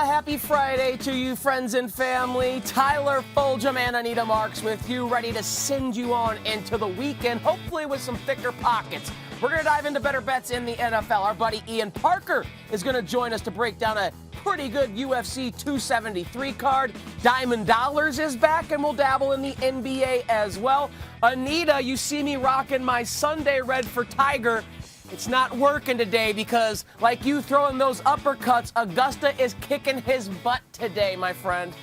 happy Friday to you, friends and family. Tyler, Fulghum, and Anita Marks with you, ready to send you on into the weekend, hopefully with some thicker pockets. We're going to dive into better bets in the NFL. Our buddy Ian Parker is going to join us to break down a pretty good UFC 273 card. Diamond Dollars is back, and we'll dabble in the NBA as well. Anita, you see me rocking my Sunday red for Tiger. It's not working today because, like you throwing those uppercuts, Augusta is kicking his butt today, my friend.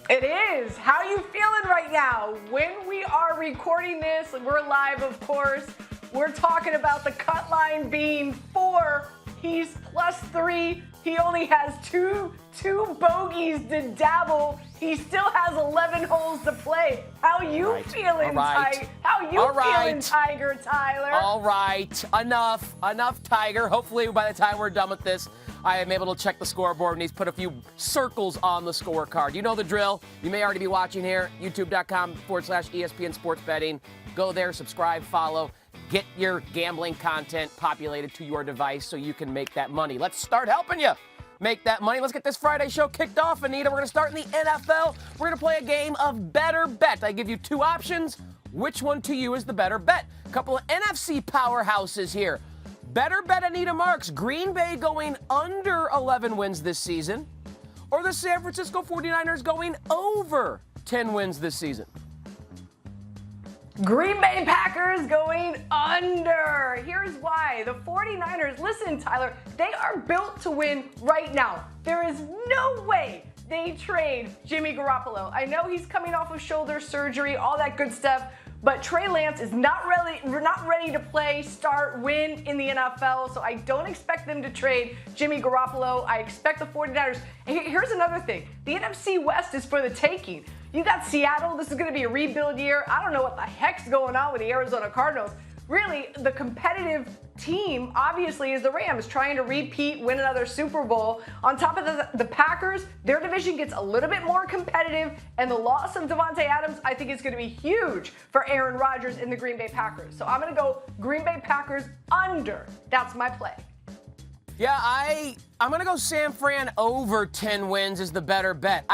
It is. How are you feeling right now? When we are recording this, we're live, of course. We're talking about the cut line being 4. He's +3. He only has two bogeys to dabble. He still has 11 holes to play. How you feeling, Tiger? How you feeling, Tiger, Tyler? All right. Enough, Tiger. Hopefully, by the time we're done with this, I am able to check the scoreboard, and he's put a few circles on the scorecard. You know the drill. You may already be watching here, youtube.com/ESPN Sports Betting. Go there, subscribe, follow. Get your gambling content populated to your device so you can make that money. Let's start helping you make that money. Let's get this Friday show kicked off, Anita. We're going to start in the NFL. We're going to play a game of better bet. I give you 2 options. Which one to you is the better bet? A couple of NFC powerhouses here. Better bet, Anita Marks. Green Bay going under 11 wins this season, or the San Francisco 49ers going over 10 wins this season? Green Bay Packers going under. Here's why. The 49ers, listen, Tyler, they are built to win right now. There is no way they trade Jimmy Garoppolo. I know he's coming off of shoulder surgery, all that good stuff, but Trey Lance is not ready to play, start, win in the NFL, so I don't expect them to trade Jimmy Garoppolo. I expect the 49ers. And here's another thing. The NFC West is for the taking. You got Seattle. This is going to be a rebuild year. I don't know what the heck's going on with the Arizona Cardinals. Really, the competitive team, obviously, is the Rams, trying to repeat, win another Super Bowl. On top of the Packers, their division gets a little bit more competitive, and the loss of Devontae Adams, I think, is going to be huge for Aaron Rodgers and the Green Bay Packers. So I'm going to go Green Bay Packers under. That's my play. Yeah, I'm going to go San Fran over 10 wins is the better bet.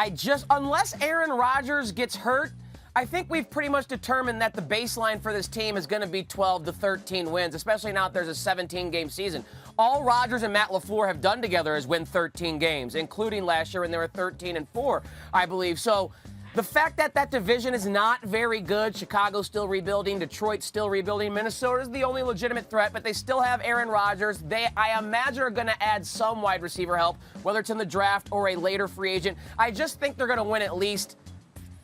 Unless Aaron Rodgers gets hurt, I think we've pretty much determined that the baseline for this team is going to be 12 to 13 wins, especially now that there's a 17-game season. All Rodgers and Matt LaFleur have done together is win 13 games, including last year when they were 13-4, I believe. So the fact that that division is not very good, Chicago's still rebuilding, Detroit's still rebuilding, Minnesota's the only legitimate threat, but they still have Aaron Rodgers. They, I imagine, are going to add some wide receiver help, whether it's in the draft or a later free agent. I just think they're going to win at least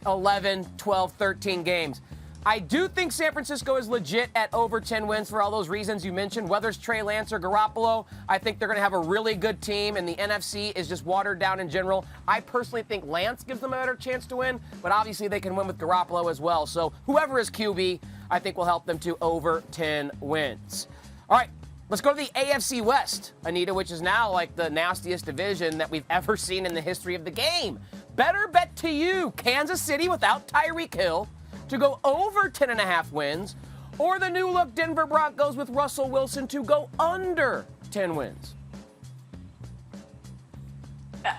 11, 12, 13 games. I do think San Francisco is legit at over 10 wins for all those reasons you mentioned. Whether it's Trey Lance or Garoppolo, I think they're going to have a really good team, and the NFC is just watered down in general. I personally think Lance gives them a better chance to win, but obviously they can win with Garoppolo as well. So whoever is QB, I think will help them to over 10 wins. All right, let's go to the AFC West, Anita, which is now like the nastiest division that we've ever seen in the history of the game. Better bet to you, Kansas City without Tyreek Hill to go over 10.5 wins, or the new look Denver Broncos with Russell Wilson to go under 10 wins?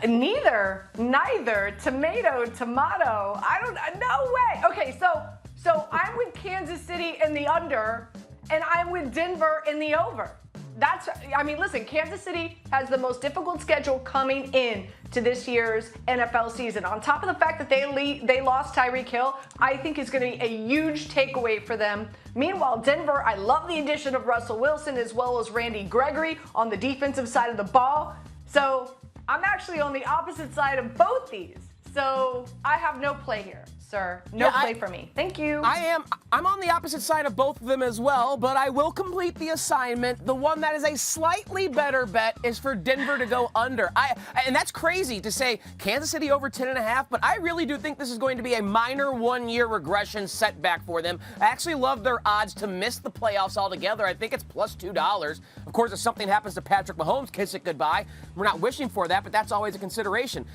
Neither, tomato. No way. Okay, so I'm with Kansas City in the under, and I'm with Denver in the over. Listen, Kansas City has the most difficult schedule coming in to this year's NFL season. On top of the fact that they lost Tyreek Hill, I think is going to be a huge takeaway for them. Meanwhile, Denver, I love the addition of Russell Wilson as well as Randy Gregory on the defensive side of the ball. So I'm actually on the opposite side of both these. So I have no play here, sir. No play for me. Thank you. I'm on the opposite side of both of them as well, but I will complete the assignment. The one that is a slightly better bet is for Denver to go under. And that's crazy to say Kansas City over 10.5, but I really do think this is going to be a minor one-year regression setback for them. I actually love their odds to miss the playoffs altogether. I think it's plus $2. Of course, if something happens to Patrick Mahomes, kiss it goodbye. We're not wishing for that, but that's always a consideration.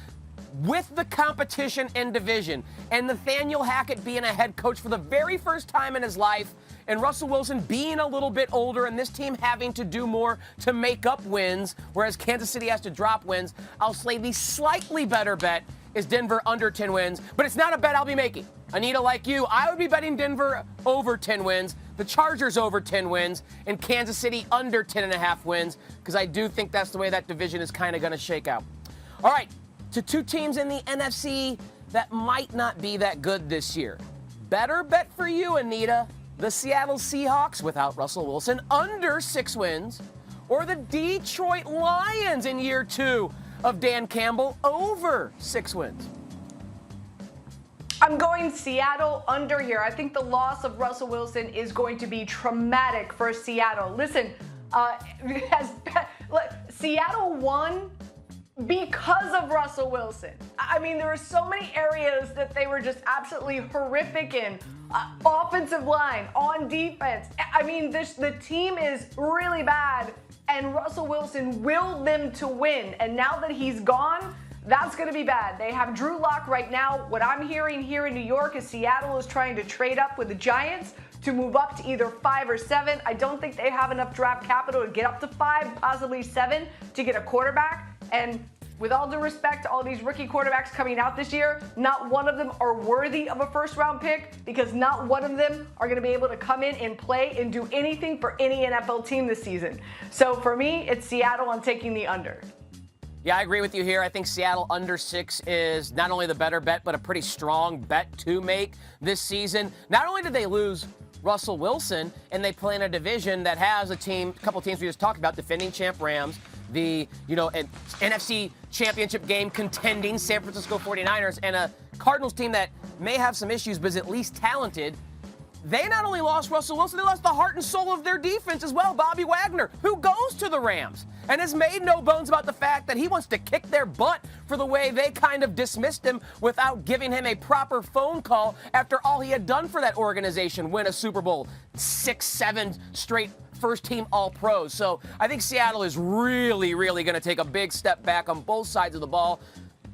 with the competition in division and Nathaniel Hackett being a head coach for the very first time in his life and Russell Wilson being a little bit older and this team having to do more to make up wins, whereas Kansas City has to drop wins, I'll say the slightly better bet is Denver under 10 wins, but it's not a bet I'll be making. Anita, like you, I would be betting Denver over 10 wins, the Chargers over 10 wins, and Kansas City under 10.5 wins, because I do think that's the way that division is kind of going to shake out. All right, to two teams in the NFC that might not be that good this year. Better bet for you, Anita, the Seattle Seahawks without Russell Wilson under 6 wins, or the Detroit Lions in year 2 of Dan Campbell over 6 wins. I'm going Seattle under here. I think the loss of Russell Wilson is going to be traumatic for Seattle. Listen, Seattle won because of Russell Wilson. I mean, there were so many areas that they were just absolutely horrific in. Offensive line, on defense. I mean, the team is really bad, and Russell Wilson willed them to win. And now that he's gone, that's going to be bad. They have Drew Lock right now. What I'm hearing here in New York is Seattle is trying to trade up with the Giants to move up to either 5 or 7. I don't think they have enough draft capital to get up to 5, possibly 7, to get a quarterback. And with all due respect to all these rookie quarterbacks coming out this year, not one of them are worthy of a first-round pick, because not one of them are going to be able to come in and play and do anything for any NFL team this season. So for me, it's Seattle. I'm taking the under. Yeah, I agree with you here. I think Seattle under 6 is not only the better bet, but a pretty strong bet to make this season. Not only did they lose Russell Wilson, and they play in a division that has a couple teams we just talked about, defending champ Rams, the an NFC championship game contending San Francisco 49ers, and a Cardinals team that may have some issues but is at least talented. They not only lost Russell Wilson, they lost the heart and soul of their defense as well, Bobby Wagner, who goes to the Rams and has made no bones about the fact that he wants to kick their butt for the way they kind of dismissed him without giving him a proper phone call after all he had done for that organization, win a Super Bowl, 6-7 straight first-team All-Pros. So I think Seattle is really, really going to take a big step back on both sides of the ball.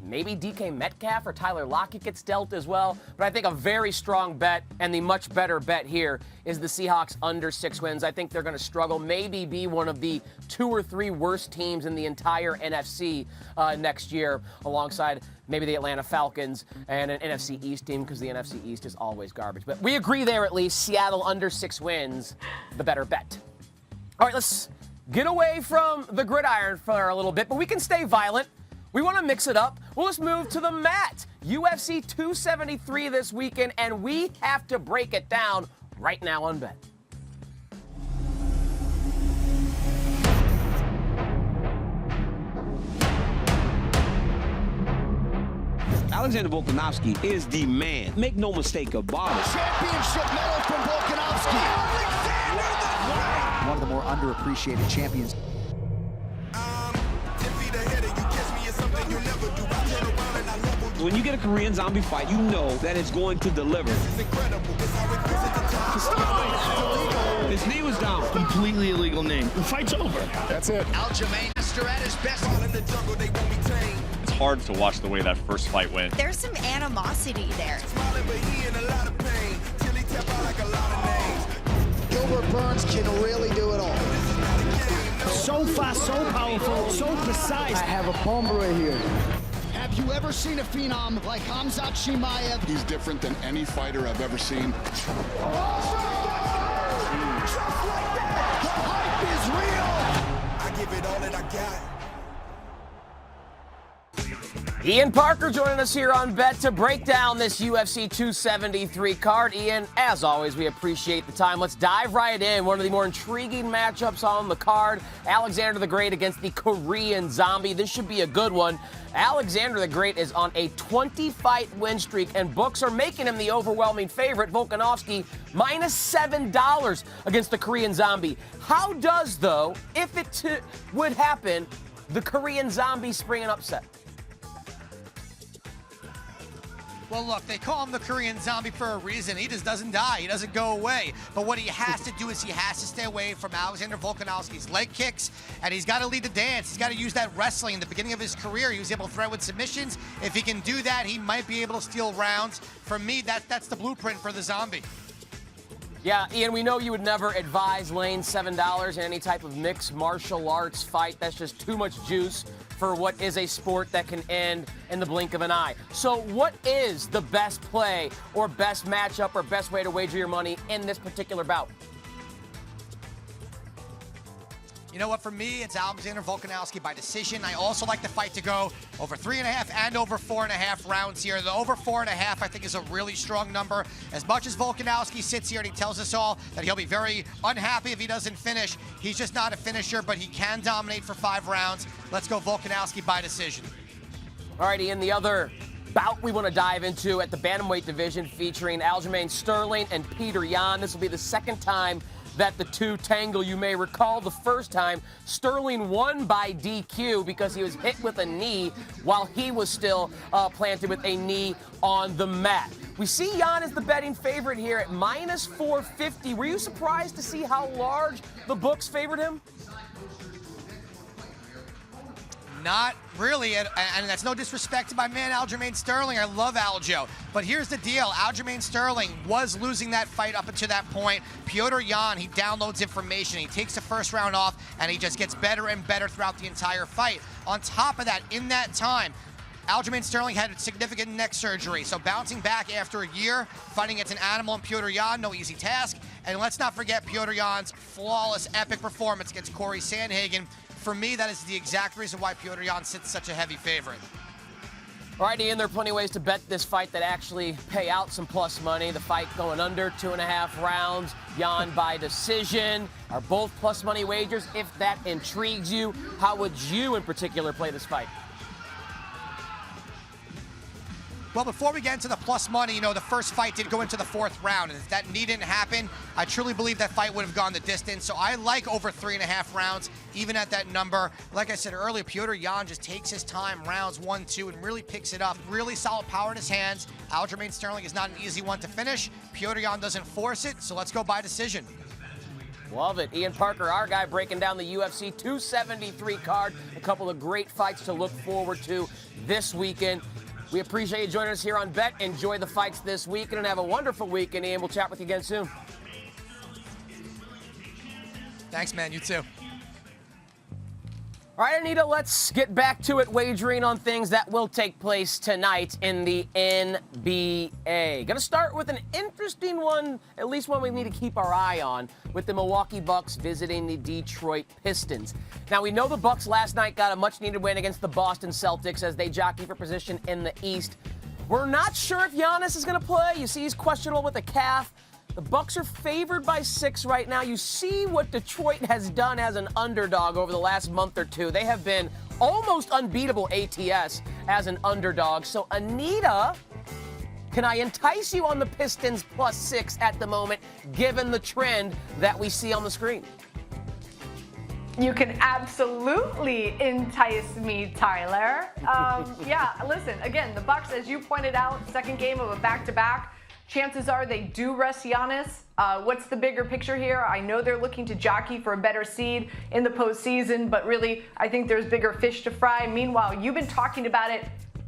Maybe DK Metcalf or Tyler Lockett gets dealt as well. But I think a very strong bet and the much better bet here is the Seahawks under 6 wins. I think they're going to struggle, maybe be one of the 2 or 3 worst teams in the entire NFC next year, alongside maybe the Atlanta Falcons and an NFC East team, because the NFC East is always garbage. But we agree there at least. Seattle under 6 wins, the better bet. All right, let's get away from the gridiron for a little bit, but we can stay violent. We want to mix it up. Well, let's move to the mat. UFC 273 this weekend, and we have to break it down right now on Bet. Alexander Volkanovski is the man. Make no mistake about it. Championship medal from Volkanovski. One of the more underappreciated champions. When you get a Korean zombie fight, you know that it's going to deliver. His knee was down. Completely illegal knee. The fight's over. That's it. Aljamain at his best. It's hard to watch the way that first fight went. There's some animosity there. Gilbert Burns can really do it all. So fast, so powerful, so precise. I have a bomb right here. Have you ever seen a phenom like Khamzat Chimaev? He's different than any fighter I've ever seen. Just like that, the hype is real. I give it all that I got. Ian Parker joining us here on Bet to break down this UFC 273 card. Ian, as always, we appreciate the time. Let's dive right in. One of the more intriguing matchups on the card, Alexander the Great against the Korean Zombie. This should be a good one. Alexander the Great is on a 20-fight win streak, and books are making him the overwhelming favorite. Volkanovski minus $7 against the Korean Zombie. How does, though, if it would happen, the Korean Zombie spring an upset? Well, look, they call him the Korean Zombie for a reason. He just doesn't die. He doesn't go away. But what he has to do is he has to stay away from Alexander Volkanovski's leg kicks, and he's got to lead the dance. He's got to use that wrestling. In the beginning of his career, he was able to threat with submissions. If he can do that, he might be able to steal rounds. For me, that's the blueprint for the Zombie. Yeah, Ian, we know you would never advise laying $7 in any type of mixed martial arts fight. That's just too much juice for what is a sport that can end in the blink of an eye. So what is the best play or best matchup or best way to wager your money in this particular bout? You know what, for me, it's Alexander Volkanovski by decision. I also like the fight to go over 3.5 and over 4.5 rounds here. The over 4.5, I think, is a really strong number. As much as Volkanovski sits here and he tells us all that he'll be very unhappy if he doesn't finish, he's just not a finisher, but he can dominate for 5 rounds. Let's go Volkanovski by decision. All right, Ian, the other bout we want to dive into at the bantamweight division featuring Aljamain Sterling and Peter Yan. This will be the second time that the two tangle. You may recall the first time Sterling won by DQ because he was hit with a knee while he was still planted with a knee on the mat. We see Yan as the betting favorite here at minus 450. Were you surprised to see how large the books favored him? Not really, and that's no disrespect to my man Aljamain Sterling. I love Aljo. But here's the deal. Aljamain Sterling was losing that fight up until that point. Petr Yan, he downloads information. He takes the first round off, and he just gets better and better throughout the entire fight. On top of that, in that time, Aljamain Sterling had significant neck surgery, so bouncing back after a year, fighting against an animal in Petr Yan, no easy task. And let's not forget Petr Yan's flawless, epic performance against Corey Sandhagen. For me, that is the exact reason why Petr Yan sits such a heavy favorite. All right, Ian, there are plenty of ways to bet this fight that actually pay out some plus money. The fight going under 2.5 rounds, Yan by decision, are both plus money wagers. If that intrigues you, how would you in particular play this fight? Well, before we get into the plus money, you know, the first fight did go into the 4th round, and if that knee didn't happen, I truly believe that fight would have gone the distance. So I like over 3.5 rounds, even at that number. Like I said earlier, Petr Yan just takes his time, rounds 1, 2, and really picks it up. Really solid power in his hands. Aljamain Sterling is not an easy one to finish. Petr Yan doesn't force it, so let's go by decision. Love it. Ian Parker, our guy, breaking down the UFC 273 card. A couple of great fights to look forward to this weekend. We appreciate you joining us here on Bet. Enjoy the fights this weekend and have a wonderful weekend, Ian. We'll chat with you again soon. Thanks, man. You too. All right, Anita, let's get back to it, wagering on things that will take place tonight in the NBA. Going to start with an interesting one, at least one we need to keep our eye on, with the Milwaukee Bucks visiting the Detroit Pistons. Now, we know the Bucks last night got a much-needed win against the Boston Celtics as they jockey for position in the East. We're not sure if Giannis is going to play. You see he's questionable with a calf. The Bucks are favored by 6 right now. You see what Detroit has done as an underdog over the last month or two. They have been almost unbeatable ATS as an underdog. So, Anita, can I entice you on the Pistons plus 6 at the moment, given the trend that we see on the screen? You can absolutely entice me, Tyler. Yeah, listen, again, the Bucks, as you pointed out, second game of a back-to-back. Chances are they do rest Giannis. What's the bigger picture here? I know they're looking to jockey for a better seed in the postseason, but really, I think there's bigger fish to fry. Meanwhile, you've been talking about it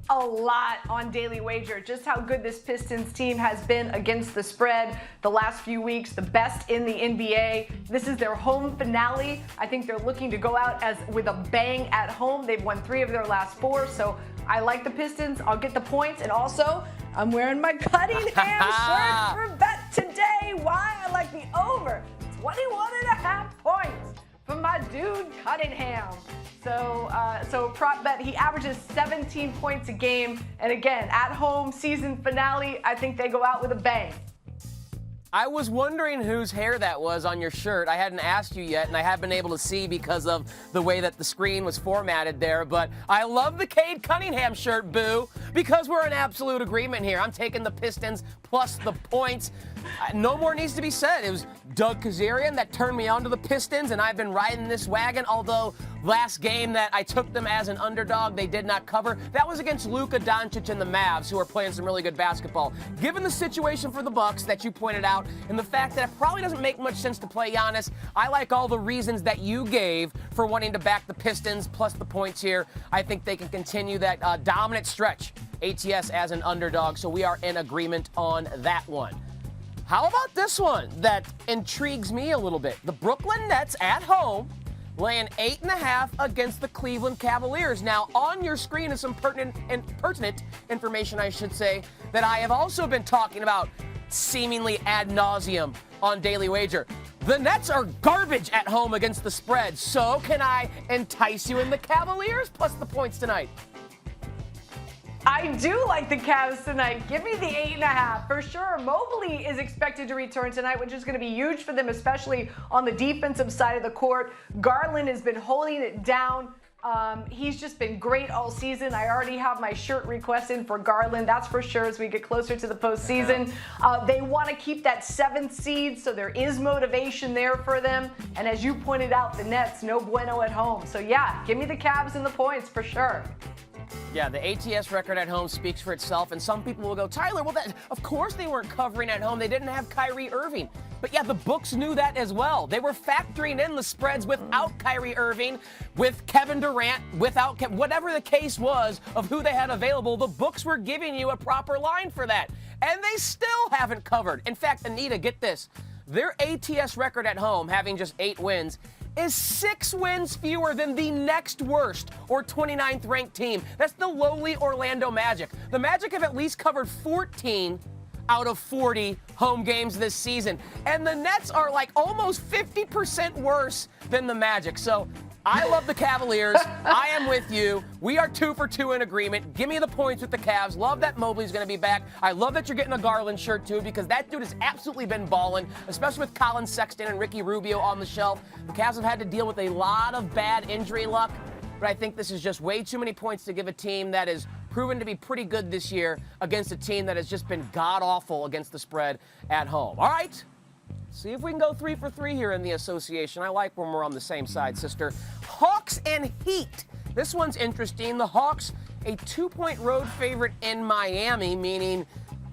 a lot on Daily Wager, just how good this Pistons team has been against the spread the last few weeks, the best in the NBA. This is their home finale. I think they're looking to go out with a bang at home. They've won 3 of their last 4, so I like the Pistons. I'll get the points, and also, I'm wearing my Cunningham shirt for bet today. Why? I like the over 21.5 points from my dude Cunningham. So prop bet, he averages 17 points a game. And again, at home, season finale, I think they go out with a bang. I was wondering whose hair that was on your shirt. I hadn't asked you yet, and I haven't been able to see because of the way that the screen was formatted there. But I love the Cade Cunningham shirt, Boo. because we're in absolute agreement here. I'm taking the Pistons plus the points. No more needs to be said. It was Doug Kazarian that turned me on to the Pistons, and I've been riding this wagon, although last game that I took them as an underdog, they did not cover. That was against Luka Doncic and the Mavs, who are playing some really good basketball. Given the situation for the Bucks that you pointed out, and the fact that it probably doesn't make much sense to play Giannis, I like all the reasons that you gave for wanting to back the Pistons plus the points here. I think they can continue that dominant stretch. ATS as an underdog, so we are in agreement on that one. How about this one that intrigues me a little bit? The Brooklyn Nets at home laying 8.5 against the Cleveland Cavaliers. Now, on your screen is some pertinent information, I should say, that I have also been talking about seemingly ad nauseum on Daily Wager. The Nets are garbage at home against the spread, so can I entice you in the Cavaliers plus the points tonight? I do like the Cavs tonight. Give me the 8.5 for sure. Mobley is expected to return tonight, which is going to be huge for them, especially on the defensive side of the court. Garland has been holding it down. He's just been great all season. I already have my shirt request in for Garland, that's for sure, as we get closer to the postseason. They want to keep that 7th seed, so there is motivation there for them. And as you pointed out, the Nets, no bueno at home. So yeah, give me the Cavs and the points for sure. Yeah, the ATS record at home speaks for itself, and some people will go, Tyler, well, of course they weren't covering at home. They didn't have Kyrie Irving. But yeah, the books knew that as well. They were factoring in the spreads without Kyrie Irving, with Kevin Durant, without whatever the case was of who they had available. The books were giving you a proper line for that, and they still haven't covered. In fact, Anita, get this. Their ATS record at home, having just 8 wins, is 6 wins fewer than the next worst or 29th ranked team. That's the lowly Orlando Magic. The Magic have at least covered 14 out of 40 home games this season. And the Nets are like almost 50% worse than the Magic. So I love the Cavaliers. I am with you. We are 2 for 2 in agreement. Give me the points with the Cavs. Love that Mobley's going to be back. I love that you're getting a Garland shirt, too, because that dude has absolutely been balling, especially with Colin Sexton and Ricky Rubio on the shelf. The Cavs have had to deal with a lot of bad injury luck, but I think this is just way too many points to give a team that is proven to be pretty good this year against a team that has just been god-awful against the spread at home. All right. See if we can go 3 for 3 here in the association. I like when we're on the same side, sister. Hawks and Heat. This one's interesting. The Hawks, a 2-point road favorite in Miami, meaning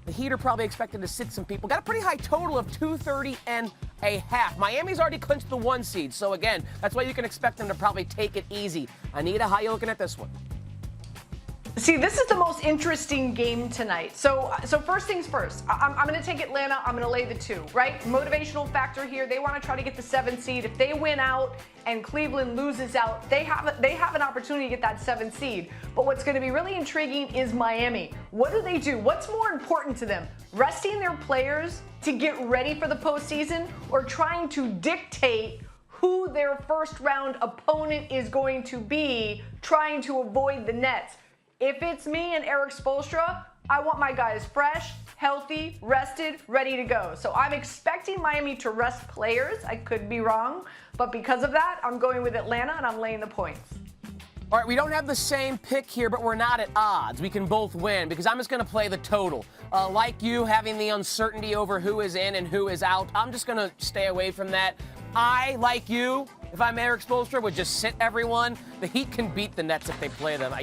the Heat are probably expected to sit some people. Got a pretty high total of 230.5. Miami's already clinched the 1 seed, so again, that's why you can expect them to probably take it easy. Anita, how you looking at this one? See, this is the most interesting game tonight. So first things first, I'm going to take Atlanta. I'm going to lay the 2, right? Motivational factor here. They want to try to get the 7th seed. If they win out and Cleveland loses out, they have an opportunity to get that 7th seed. But what's going to be really intriguing is Miami. What do they do? What's more important to them? Resting their players to get ready for the postseason, or trying to dictate who their first-round opponent is going to be, trying to avoid the Nets? If it's me and Eric Spoelstra, I want my guys fresh, healthy, rested, ready to go. So I'm expecting Miami to rest players. I could be wrong, but because of that, I'm going with Atlanta and I'm laying the points. All right, we don't have the same pick here, but we're not at odds. We can both win because I'm just going to play the total. Like you, having the uncertainty over who is in and who is out, I'm just going to stay away from that. I, like you, if I'm Eric Spoelstra, would just sit everyone. The Heat can beat the Nets if they play them.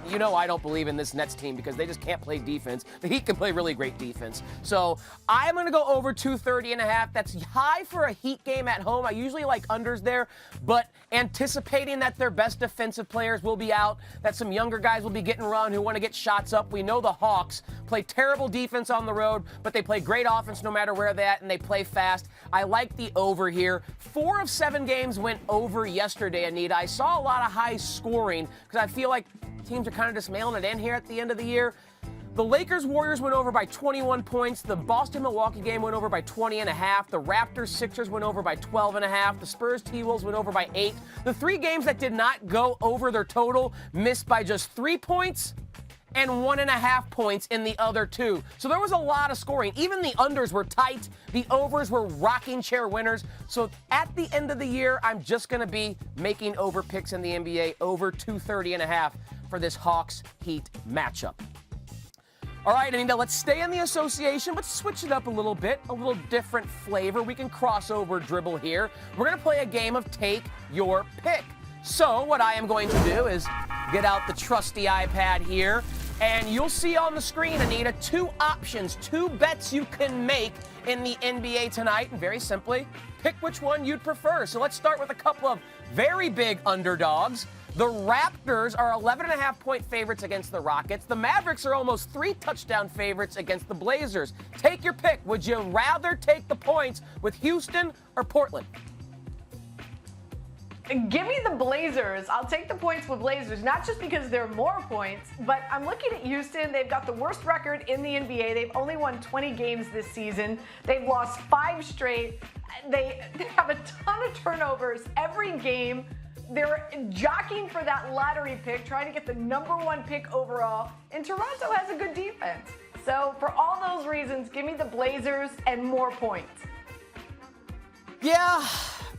You know I don't believe in this Nets team because they just can't play defense. The Heat can play really great defense. So I'm going to go over 230.5. That's high for a Heat game at home. I usually like unders there, but anticipating that their best defensive players will be out, that some younger guys will be getting run who want to get shots up. We know the Hawks play terrible defense on the road, but they play great offense no matter where they're at, and they play fast. I like the over here. 4 of 7 games went over yesterday, Anita. I saw a lot of high scoring because I feel like teams are kind of just mailing it in here at the end of the year. The Lakers-Warriors went over by 21 points. The Boston-Milwaukee game went over by 20.5. The Raptors-Sixers went over by 12.5. The Spurs-T-Wolves went over by 8. The 3 games that did not go over their total missed by just 3 points and 1.5 points in the other 2. So there was a lot of scoring. Even the unders were tight. The overs were rocking chair winners. So at the end of the year, I'm just going to be making over picks in the NBA, over 230.5 for this Hawks-Heat matchup. All right, Anita, let's stay in the association, but switch it up a little bit, a little different flavor. We can crossover dribble here. We're going to play a game of Take Your Pick. So what I am going to do is get out the trusty iPad here, and you'll see on the screen, Anita, 2 options, 2 bets you can make in the NBA tonight, and very simply, pick which one you'd prefer. So let's start with a couple of very big underdogs. The Raptors are 11.5-point favorites against the Rockets. The Mavericks are almost 3 touchdown favorites against the Blazers. Take your pick. Would you rather take the points with Houston or Portland? Give me the Blazers. I'll take the points with Blazers, not just because they're more points, but I'm looking at Houston. They've got the worst record in the NBA. They've only won 20 games this season. They've lost 5 straight. They have a ton of turnovers every game. They're jockeying for that lottery pick, trying to get the #1 pick overall. And Toronto has a good defense. So for all those reasons, give me the Blazers and more points. Yeah,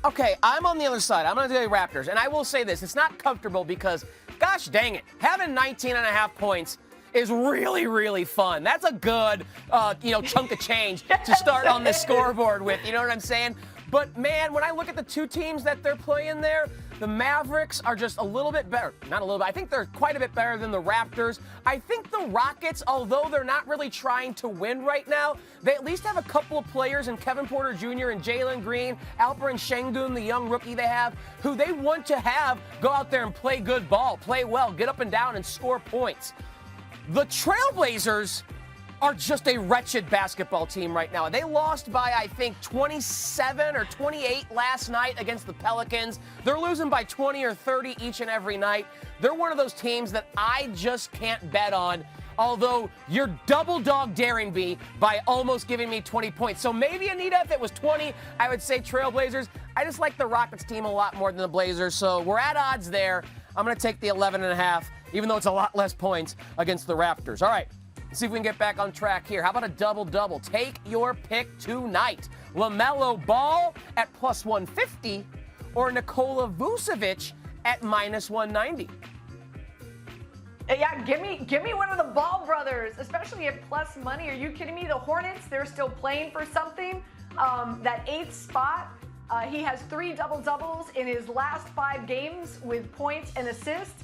okay, I'm on the other side. I'm going to do the Raptors. And I will say this, it's not comfortable because, gosh dang it, having 19.5 points is really, really fun. That's a good, chunk of change to start on the scoreboard with. You know what I'm saying? But, man, when I look at the 2 teams that they're playing there, the Mavericks are just a little bit better. Not a little bit. I think they're quite a bit better than the Raptors. I think the Rockets, although they're not really trying to win right now, they at least have a couple of players in Kevin Porter Jr. and Jalen Green, Alperen Şengün, the young rookie they have, who they want to have go out there and play good ball, play well, get up and down and score points. The Trailblazers are just a wretched basketball team right now. They lost by, I think, 27 or 28 last night against the Pelicans. They're losing by 20 or 30 each and every night. They're one of those teams that I just can't bet on, although you're double dog daring me by almost giving me 20 points. So maybe, Anita, if it was 20, I would say Trailblazers. I just like the Rockets team a lot more than the Blazers, so we're at odds there. I'm going to take the 11.5, even though it's a lot less points against the Raptors. All right. Let's see if we can get back on track here. How about a double-double? Take your pick tonight. LaMelo Ball at +150 or Nikola Vucevic at -190. Yeah, give me one of the Ball brothers, especially at plus money. Are you kidding me? The Hornets, they're still playing for something. That 8th spot, he has 3 double-doubles in his last 5 games with points and assists.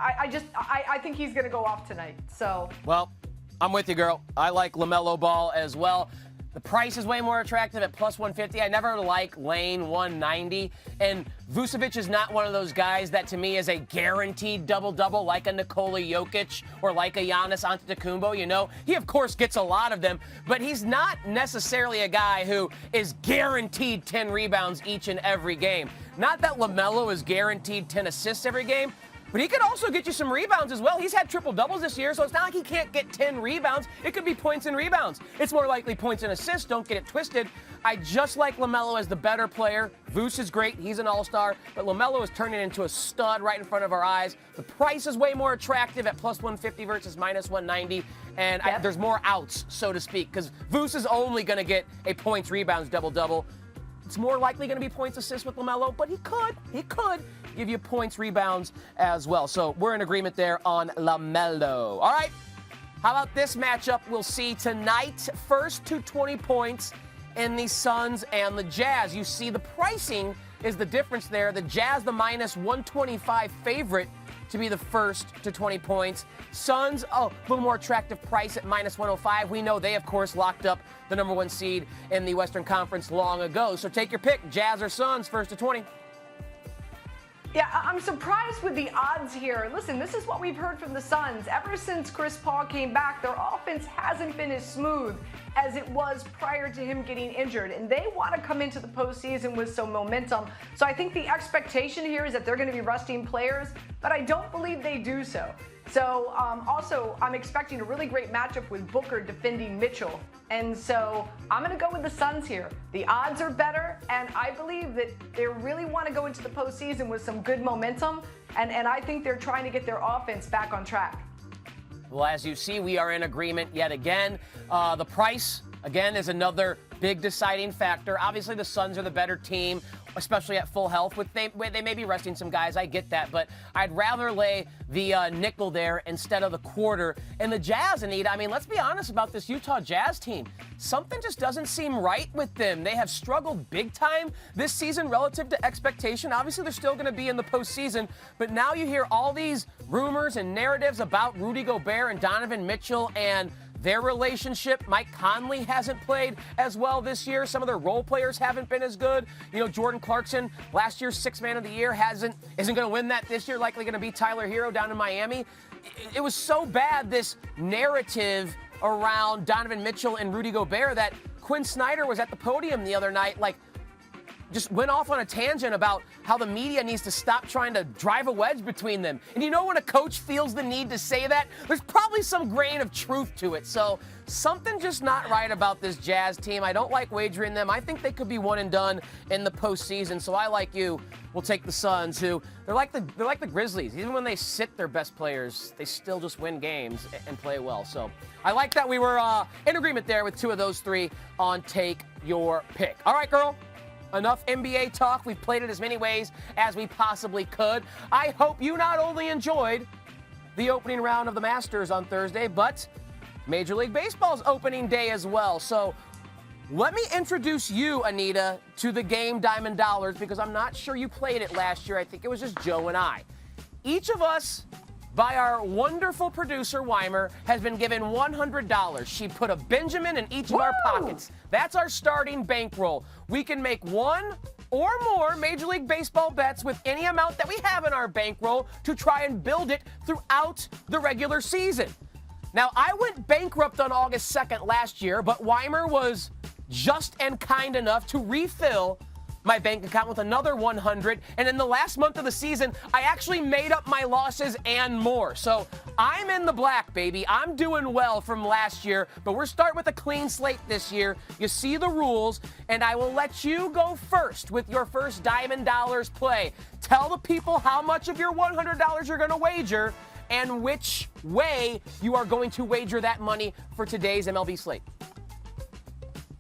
I think he's going to go off tonight. So. Well, I'm with you, girl. I like LaMelo Ball as well. The price is way more attractive at +150. I never like laying 190. And Vucevic is not one of those guys that, to me, is a guaranteed double-double like a Nikola Jokic or like a Giannis Antetokounmpo, you know. He, of course, gets a lot of them, but he's not necessarily a guy who is guaranteed 10 rebounds each and every game. Not that LaMelo is guaranteed 10 assists every game, but he could also get you some rebounds as well. He's had triple-doubles this year, so it's not like he can't get 10 rebounds. It could be points and rebounds. It's more likely points and assists. Don't get it twisted. I just like LaMelo as the better player. Vuce is great. He's an all-star. But LaMelo is turning into a stud right in front of our eyes. The price is way more attractive at +150 versus -190. And there's more outs, so to speak, because Vuce is only going to get a points, rebounds, double-double. It's more likely going to be points, assists with LaMelo, but he could give you points, rebounds as well. So we're in agreement there on LaMelo. All right, how about this matchup we'll see tonight? First to 20 points in the Suns and the Jazz. You see the pricing is the difference there. The Jazz, the -125 favorite to be the first to 20 points. Suns, a little more attractive price at -105. We know they, of course, locked up the #1 seed in the Western Conference long ago. So take your pick, Jazz or Suns, first to 20. Yeah, I'm surprised with the odds here. Listen, this is what we've heard from the Suns. Ever since Chris Paul came back, their offense hasn't been as smooth as it was prior to him getting injured. And they want to come into the postseason with some momentum. So I think the expectation here is that they're going to be resting players, but I don't believe they do so. So also, I'm expecting a really great matchup with Booker defending Mitchell. And so I'm going to go with the Suns here. The odds are better, and I believe that they really want to go into the postseason with some good momentum, and I think they're trying to get their offense back on track. Well, as you see, we are in agreement yet again. The price, again, is another big deciding factor. Obviously, the Suns are the better team. especially at full health. They may be resting some guys, I get that, but I'd rather lay the nickel there instead of the quarter. And the Jazz, Anita, I mean, let's be honest about this Utah Jazz team. Something just doesn't seem right with them. They have struggled big time this season relative to expectation. Obviously, they're still going to be in the postseason, but now you hear all these rumors and narratives about Rudy Gobert and Donovan Mitchell and their relationship. Mike Conley hasn't played as well this year. Some of their role players haven't been as good. You know, Jordan Clarkson, last year's Sixth Man of the Year, isn't going to win that this year. Likely going to be Tyler Hero down in Miami. It was so bad, this narrative around Donovan Mitchell and Rudy Gobert, that Quinn Snyder was at the podium the other night, just went off on a tangent about how the media needs to stop trying to drive a wedge between them. And you know when a coach feels the need to say that, there's probably some grain of truth to it. So something just not right about this Jazz team. I don't like wagering them. I think they could be one and done in the postseason. So I, like you, will take the Suns, who they're like the Grizzlies. Even when they sit their best players, they still just win games and play well. So I like that we were in agreement there with two of those three on Take Your Pick. All right, girl. Enough NBA talk. We've played it as many ways as we possibly could. I hope you not only enjoyed the opening round of the Masters on Thursday, but Major League Baseball's opening day as well. So let me introduce you, Anita, to the game Diamond Dollars, because I'm not sure you played it last year. I think it was just Joe and I. Each of us, by our wonderful producer, Weimer, has been given $100. She put a Benjamin in each of our pockets. That's our starting bankroll. We can make one or more Major League Baseball bets with any amount that we have in our bankroll to try and build it throughout the regular season. Now, I went bankrupt on August 2nd last year, but Weimer was just and kind enough to refill my bank account with another 100, and in the last month of the season, I actually made up my losses and more. So I'm in the black, baby. I'm doing well from last year, but we're starting with a clean slate this year. You see the rules, and I will let you go first with your first Diamond Dollars play. Tell the people how much of your $100 you're going to wager and which way you are going to wager that money for today's MLB slate.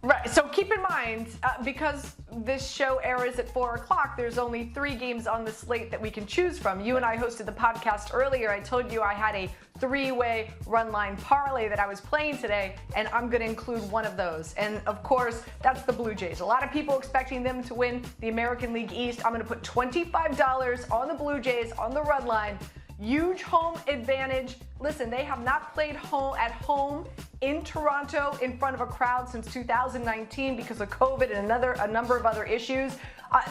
Right, so keep in mind, because this show airs at 4 o'clock, there's only 3 games on the slate that we can choose from. You and I hosted the podcast earlier. I told you I had a 3-way run line parlay that I was playing today, and I'm going to include one of those. And of course, that's the Blue Jays. A lot of people expecting them to win the American League East. I'm going to put $25 on the Blue Jays on the run line. Huge home advantage. Listen, they have not played at home in Toronto in front of a crowd since 2019 because of COVID and a number of other issues.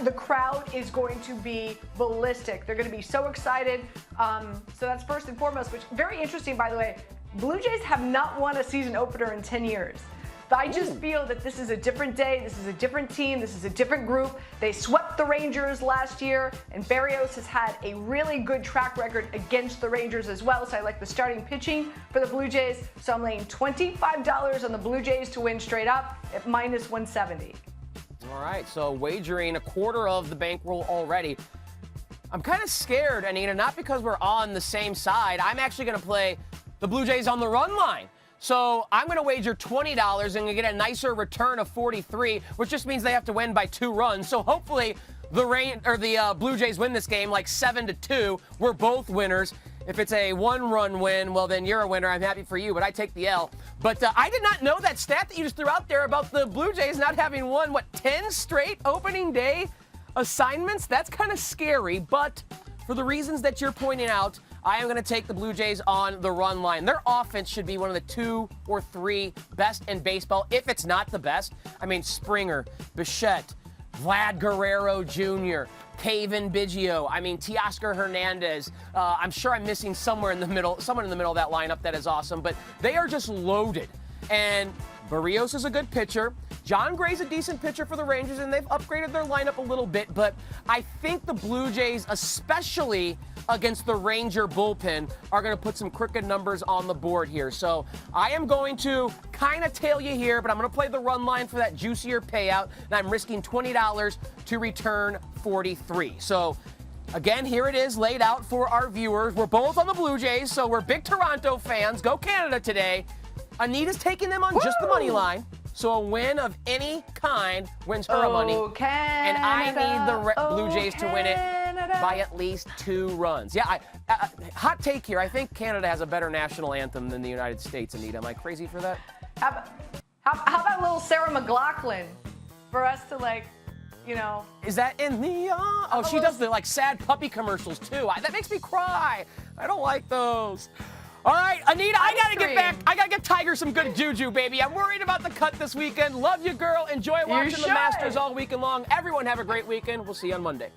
The crowd is going to be ballistic. They're going to be so excited. So that's first and foremost, which very interesting, by the way. Blue Jays have not won a season opener in 10 years. But I just feel that this is a different day. This is a different team. This is a different group. They swept the Rangers last year, and Barrios has had a really good track record against the Rangers as well. So I like the starting pitching for the Blue Jays. So I'm laying $25 on the Blue Jays to win straight up at -170. All right, so wagering a quarter of the bankroll already. I'm kind of scared, Anita, not because we're on the same side. I'm actually going to play the Blue Jays on the run line. So I'm going to wager $20 and get a nicer return of 43, which just means they have to win by 2 runs. So hopefully the Blue Jays win this game like 7-2. We're both winners. If it's a 1-run win, well, then you're a winner. I'm happy for you, but I take the L. But I did not know that stat that you just threw out there about the Blue Jays not having won, 10 straight opening day assignments? That's kind of scary, but for the reasons that you're pointing out, I am going to take the Blue Jays on the run line. Their offense should be one of the 2 or 3 best in baseball, if it's not the best. I mean, Springer, Bichette, Vlad Guerrero Jr., Cavan Biggio, Teoscar Hernandez. I'm sure I'm missing someone in the middle of that lineup that is awesome, but they are just loaded. And Barrios is a good pitcher. John Gray's a decent pitcher for the Rangers, and they've upgraded their lineup a little bit, but I think the Blue Jays, especially against the Ranger bullpen, are going to put some crooked numbers on the board here. So I am going to kind of tail you here, but I'm going to play the run line for that juicier payout, and I'm risking $20 to return 43. So again, here it is laid out for our viewers. We're both on the Blue Jays, so we're big Toronto fans. Go Canada today. Anita's taking them on just the money line. So a win of any kind wins her money. And I need the Blue Jays to win it by at least 2 runs. Yeah, hot take here. I think Canada has a better national anthem than the United States, Anita. Am I crazy for that? How about little Sarah McLachlan for us to, like, you know? Is that in the... Oh, she does the, like, sad puppy commercials, too. That makes me cry. I don't like those. All right, Anita, I got to get back. I got to get Tiger some good juju, baby. I'm worried about the cut this weekend. Love you, girl. Enjoy watching the Masters all weekend long. Everyone have a great weekend. We'll see you on Monday.